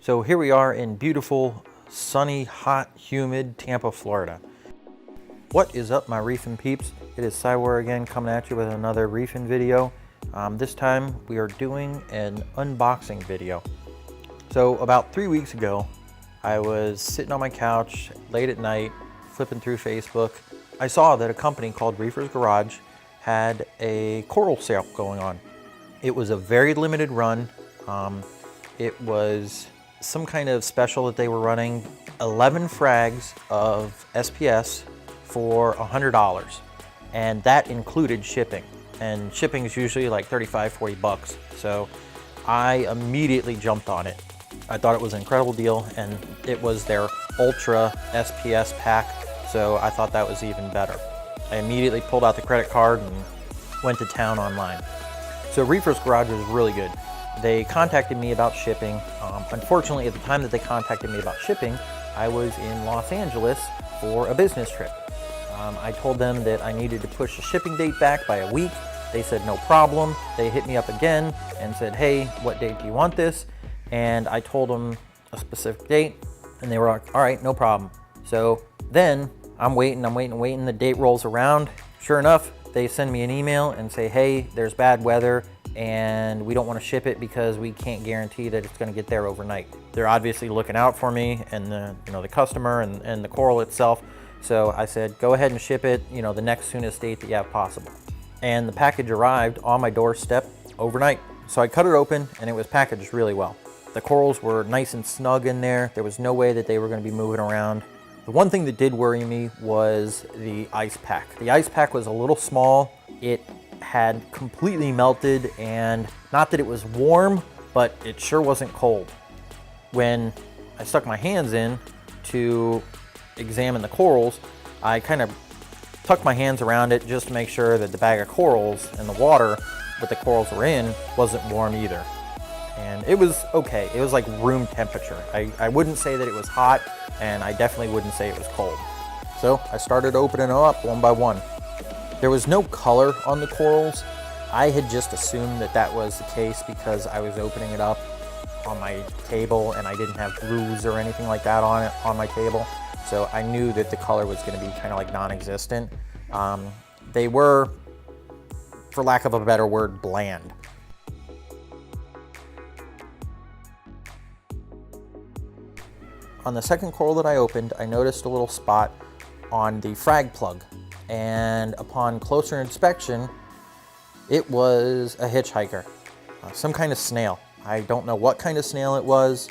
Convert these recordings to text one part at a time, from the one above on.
So here we are in beautiful, sunny, hot, humid Tampa, Florida. What is up, my reefing peeps? It is Cywar again, coming at you with another reefing video. This time we are doing an unboxing video. So about 3 weeks ago, I was sitting on my couch late at night, flipping through Facebook. I saw that a company called Reefers Garage had a coral sale going on. It was a very limited run. It was some kind of special that they were running, 11 frags of SPS for $100. And that included shipping. And shipping is usually like 35, 40 bucks. So I immediately jumped on it. I thought it was an incredible deal, and it was their Ultra SPS pack. So I thought that was even better. I immediately pulled out the credit card and went to town online. So Reefers Garage was really good. They contacted me about shipping. Unfortunately, at the time that they contacted me about shipping, I was in Los Angeles for a business trip. I told them that I needed to push the shipping date back by a week. They said no problem. They hit me up again and said, hey, what date do you want this? And I told them a specific date, and they were like, all right, no problem. So then I'm waiting. The date rolls around. Sure enough, they send me an email and say, hey, there's bad weather and we don't want to ship it because we can't guarantee that it's going to get there overnight. They're obviously looking out for me and the customer and the coral itself. So I said, go ahead and ship it, the next soonest date that you have possible. And the package arrived on my doorstep overnight. So I cut it open and it was packaged really well. The corals were nice and snug in there. There was no way that they were going to be moving around. The one thing that did worry me was the ice pack. The ice pack was a little small. It had completely melted, and not that it was warm, but it sure wasn't cold. When I stuck my hands in to examine the corals, I kind of tucked my hands around it just to make sure that the bag of corals and the water that the corals were in wasn't warm either. And it was okay. It was like room temperature. I wouldn't say that it was hot, and I definitely wouldn't say it was cold. So I started opening them up one by one. There was no color on the corals. I had just assumed that that was the case because I was opening it up on my table and I didn't have glues or anything like that on it on my table. So I knew that the color was going to be kind of like non-existent. They were, for lack of a better word, bland. On the second coral that I opened, I noticed a little spot on the frag plug. And upon closer inspection, it was a hitchhiker, some kind of snail. I don't know what kind of snail it was.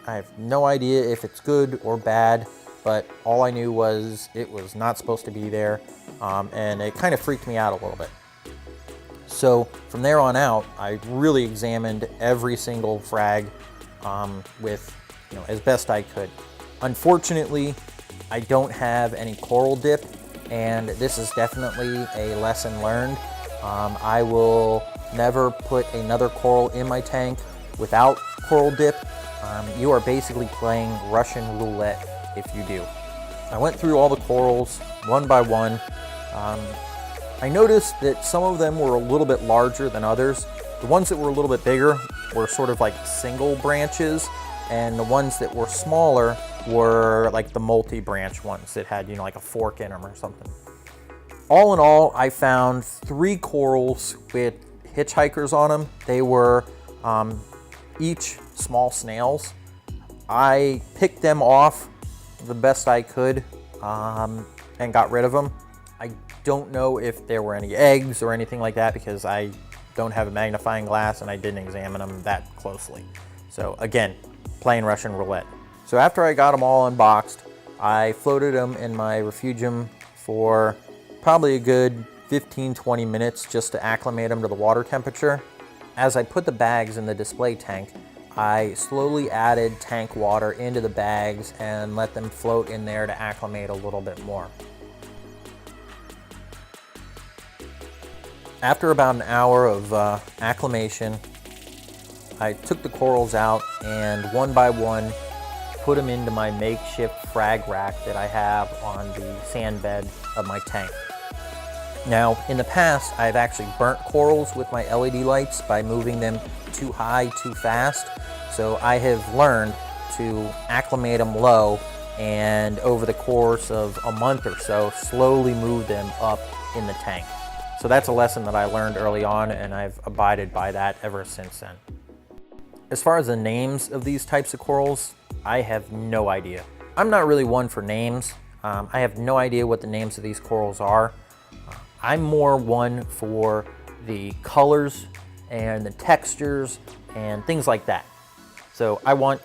I have no idea if it's good or bad, but all I knew was it was not supposed to be there, and it kind of freaked me out a little bit. So from there on out, I really examined every single frag with, as best I could. Unfortunately, I don't have any coral dip, and this is definitely a lesson learned. I will never put another coral in my tank without coral dip. You are basically playing Russian roulette if you do. I went through all the corals one by one. I noticed that some of them were a little bit larger than others. The ones that were a little bit bigger were sort of like single branches, and the ones that were smaller were like the multi-branch ones that had, like a fork in them or something. All in all, I found 3 corals with hitchhikers on them. They were each small snails. I picked them off the best I could and got rid of them. I don't know if there were any eggs or anything like that because I don't have a magnifying glass and I didn't examine them that closely. So again, playing Russian roulette. So after I got them all unboxed, I floated them in my refugium for probably a good 15-20 minutes just to acclimate them to the water temperature. As I put the bags in the display tank, I slowly added tank water into the bags and let them float in there to acclimate a little bit more. After about an hour of acclimation, I took the corals out and one by one put them into my makeshift frag rack that I have on the sand bed of my tank. Now, in the past, I've actually burnt corals with my LED lights by moving them too high, too fast. So I have learned to acclimate them low, and over the course of a month or so, slowly move them up in the tank. So that's a lesson that I learned early on, and I've abided by that ever since then. As far as the names of these types of corals, I have no idea. I'm not really one for names. I have no idea what the names of these corals are. I'm more one for the colors and the textures and things like that. So I want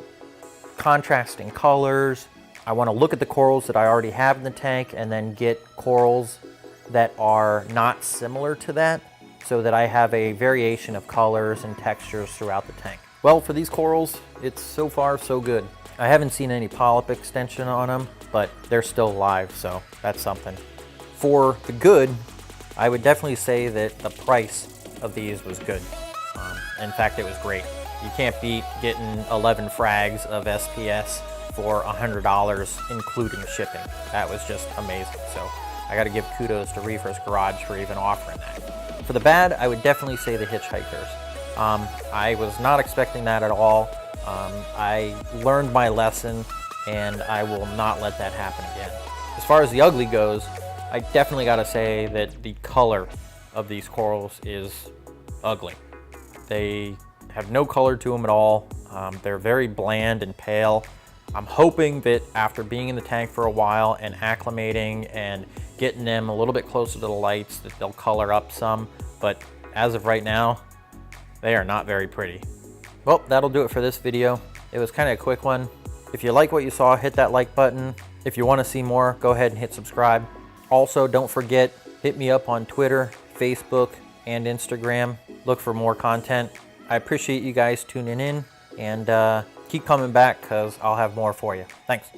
contrasting colors. I want to look at the corals that I already have in the tank and then get corals that are not similar to that, so that I have a variation of colors and textures throughout the tank. Well, for these corals, it's so far so good. I haven't seen any polyp extension on them, but they're still alive, so that's something. For the good, I would definitely say that the price of these was good. In fact, it was great. You can't beat getting 11 frags of SPS for $100, including shipping. That was just amazing. So I got to give kudos to Reefers Garage for even offering that. For the bad, I would definitely say the hitchhikers. I was not expecting that at all. I learned my lesson, and I will not let that happen again. As far as the ugly goes, I definitely got to say that the color of these corals is ugly. They have no color to them at all. They're very bland and pale. I'm hoping that after being in the tank for a while and acclimating and getting them a little bit closer to the lights, that they'll color up some, but as of right now, they are not very pretty. Well, that'll do it for this video. It was kind of a quick one. If you like what you saw, hit that like button. If you want to see more, go ahead and hit subscribe. Also, don't forget, hit me up on Twitter, Facebook, and Instagram. Look for more content. I appreciate you guys tuning in, and keep coming back because I'll have more for you. Thanks.